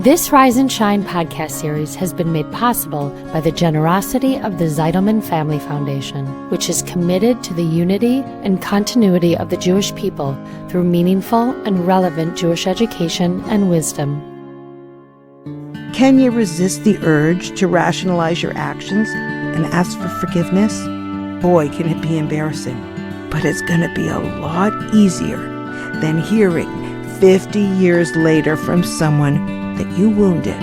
This Rise and Shine podcast series has been made possible by the generosity of the Zeidelman Family Foundation, which is committed to the unity and continuity of the Jewish people through meaningful and relevant Jewish education and wisdom. Can you resist the urge to rationalize your actions and ask for forgiveness? Boy, can it be embarrassing. But it's going to be a lot easier than hearing 50 years later from someone that you wounded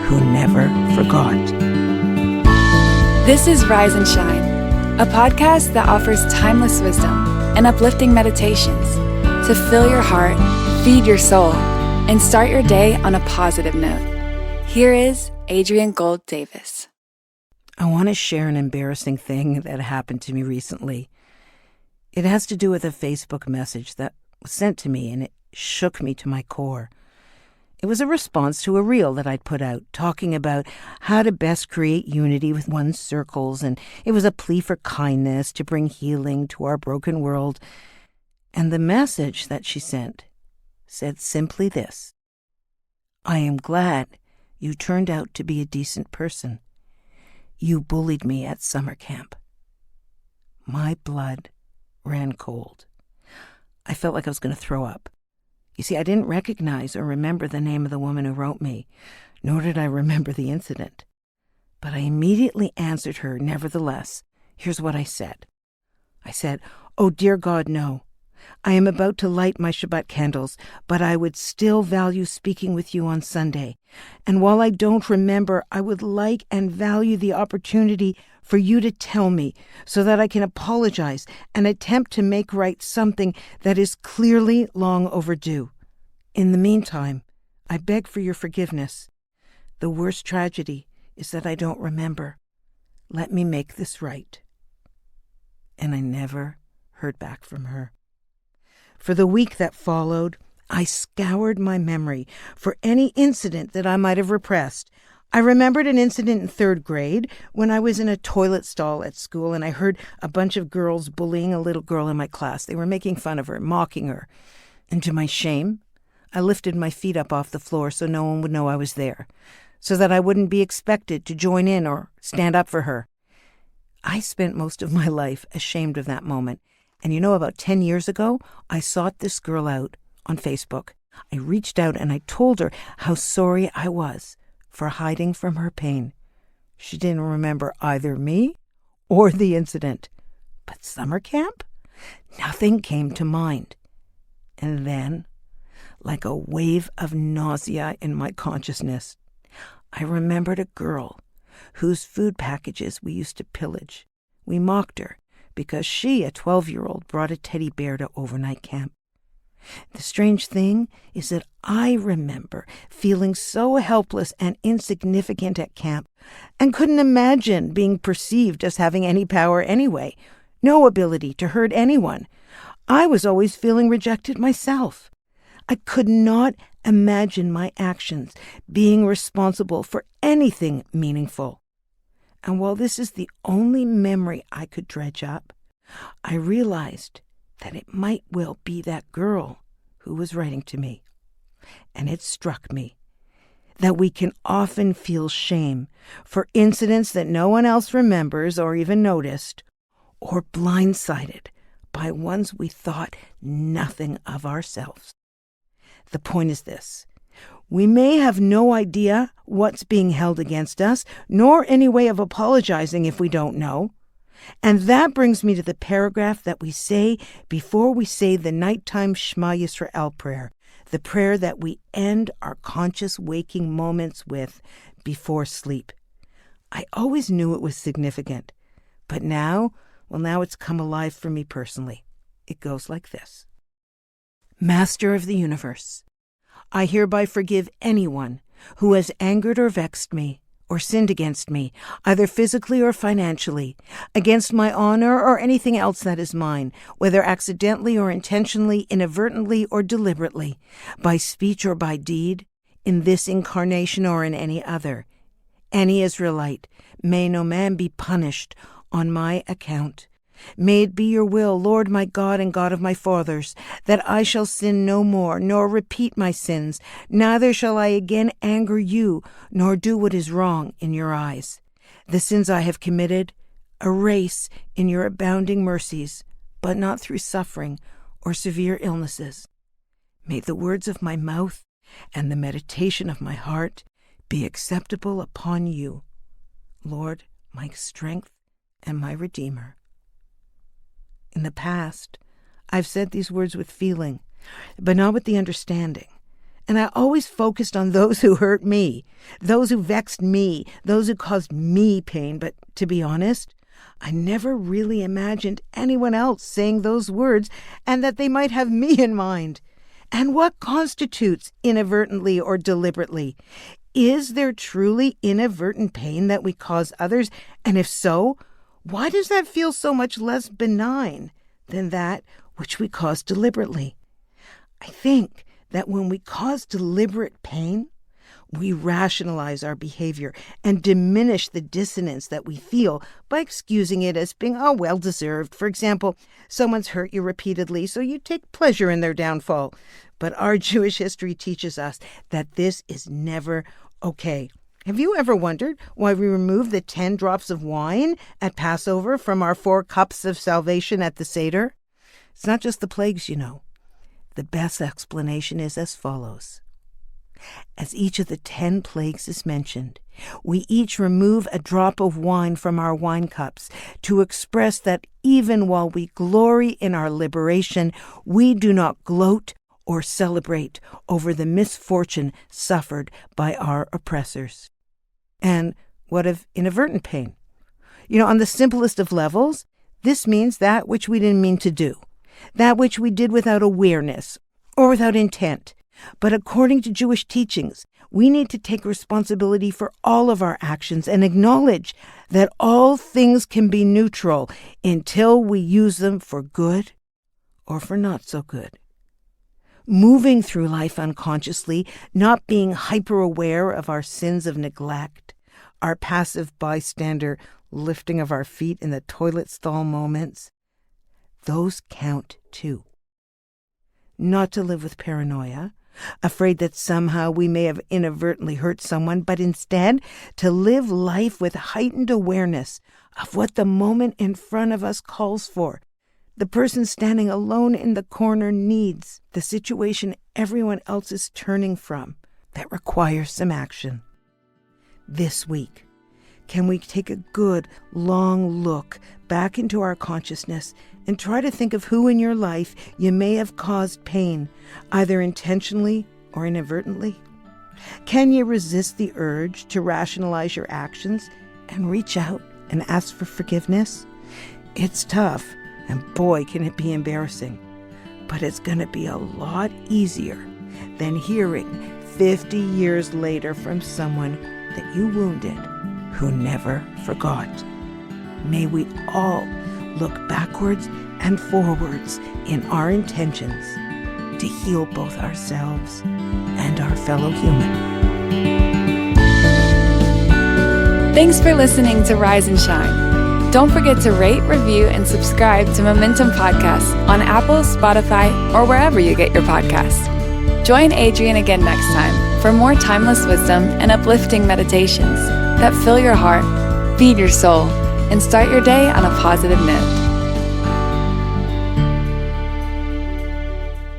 who never forgot. This is Rise and Shine, a podcast that offers timeless wisdom and uplifting meditations to fill your heart, feed your soul, and start your day on a positive note. Here is Adrienne Gold Davis. I want to share an embarrassing thing that happened to me recently. It has to do with a Facebook message that was sent to me, and it shook me to my core. It was a response to a reel that I'd put out, talking about how to best create unity with one's circles, and it was a plea for kindness to bring healing to our broken world. And the message that she sent said simply this: I am glad you turned out to be a decent person. You bullied me at summer camp. My blood ran cold. I felt like I was going to throw up. You see, I didn't recognize or remember the name of the woman who wrote me, nor did I remember the incident. But I immediately answered her, nevertheless. Here's what I said. I said, "Oh, dear God, no. I am about to light my Shabbat candles, but I would still value speaking with you on Sunday. And while I don't remember, I would like and value the opportunity for you to tell me so that I can apologize and attempt to make right something that is clearly long overdue. In the meantime, I beg for your forgiveness. The worst tragedy is that I don't remember. Let me make this right." And I never heard back from her. For the week that followed, I scoured my memory for any incident that I might have repressed. I remembered an incident in 3rd grade when I was in a toilet stall at school and I heard a bunch of girls bullying a little girl in my class. They were making fun of her, mocking her. And to my shame, I lifted my feet up off the floor so no one would know I was there, so that I wouldn't be expected to join in or stand up for her. I spent most of my life ashamed of that moment. And you know, about 10 years ago, I sought this girl out on Facebook. I reached out and I told her how sorry I was for hiding from her pain. She didn't remember either me or the incident. But summer camp? Nothing came to mind. And then, like a wave of nausea in my consciousness, I remembered a girl whose food packages we used to pillage. We mocked her because she, a 12-year-old, brought a teddy bear to overnight camp. The strange thing is that I remember feeling so helpless and insignificant at camp and couldn't imagine being perceived as having any power anyway, no ability to hurt anyone. I was always feeling rejected myself. I could not imagine my actions being responsible for anything meaningful. And while this is the only memory I could dredge up, I realized that it might well be that girl who was writing to me. And it struck me that we can often feel shame for incidents that no one else remembers or even noticed, or blindsided by ones we thought nothing of ourselves. The point is this: we may have no idea what's being held against us, nor any way of apologizing if we don't know. And that brings me to the paragraph that we say before we say the nighttime Shema Yisrael prayer, the prayer that we end our conscious waking moments with before sleep. I always knew it was significant, but now it's come alive for me personally. It goes like this: Master of the universe, I hereby forgive anyone who has angered or vexed me or sinned against me, either physically or financially, against my honor or anything else that is mine, whether accidentally or intentionally, inadvertently or deliberately, by speech or by deed, in this incarnation or in any other. Any Israelite, may no man be punished on my account. May it be your will, Lord my God and God of my fathers, that I shall sin no more, nor repeat my sins, neither shall I again anger you, nor do what is wrong in your eyes. The sins I have committed, erase in your abounding mercies, but not through suffering or severe illnesses. May the words of my mouth and the meditation of my heart be acceptable upon you, Lord, my strength and my Redeemer. In the past, I've said these words with feeling, but not with the understanding. And I always focused on those who hurt me, those who vexed me, those who caused me pain. But to be honest, I never really imagined anyone else saying those words and that they might have me in mind. And what constitutes inadvertently or deliberately? Is there truly inadvertent pain that we cause others? And if so, why does that feel so much less benign than that which we cause deliberately? I think that when we cause deliberate pain, we rationalize our behavior and diminish the dissonance that we feel by excusing it as being, well-deserved. For example, someone's hurt you repeatedly, so you take pleasure in their downfall. But our Jewish history teaches us that this is never okay. Have you ever wondered why we remove the 10 drops of wine at Passover from our 4 cups of salvation at the Seder? It's not just the plagues, you know. The best explanation is as follows. As each of the 10 plagues is mentioned, we each remove a drop of wine from our wine cups to express that even while we glory in our liberation, we do not gloat or celebrate over the misfortune suffered by our oppressors. And what of inadvertent pain? On the simplest of levels, this means that which we didn't mean to do, that which we did without awareness or without intent. But according to Jewish teachings, we need to take responsibility for all of our actions and acknowledge that all things can be neutral until we use them for good or for not so good. Moving through life unconsciously, not being hyper-aware of our sins of neglect, our passive bystander lifting of our feet in the toilet stall moments, those count too. Not to live with paranoia, afraid that somehow we may have inadvertently hurt someone, but instead to live life with heightened awareness of what the moment in front of us calls for. The person standing alone in the corner needs, the situation everyone else is turning from that requires some action. This week, can we take a good, long look back into our consciousness and try to think of who in your life you may have caused pain, either intentionally or inadvertently? Can you resist the urge to rationalize your actions and reach out and ask for forgiveness? It's tough, and boy, can it be embarrassing. But it's going to be a lot easier than hearing 50 years later from someone that you wounded who never forgot. May we all look backwards and forwards in our intentions to heal both ourselves and our fellow human. Thanks for listening to Rise and Shine. Don't forget to rate, review, and subscribe to Momentum Podcasts on Apple, Spotify, or wherever you get your podcasts. Join Adrienne again next time for more timeless wisdom and uplifting meditations that fill your heart, feed your soul, and start your day on a positive note.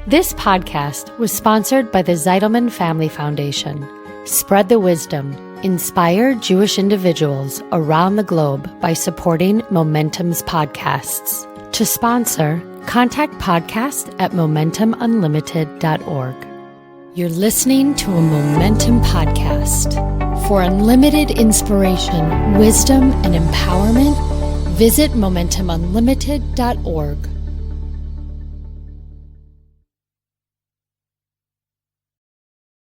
This podcast was sponsored by the Zeidelman Family Foundation. Spread the wisdom. Inspire Jewish individuals around the globe by supporting Momentum's podcasts. To sponsor, contact podcast@momentumunlimited.org. You're listening to a Momentum podcast. For unlimited inspiration, wisdom, and empowerment, visit momentumunlimited.org.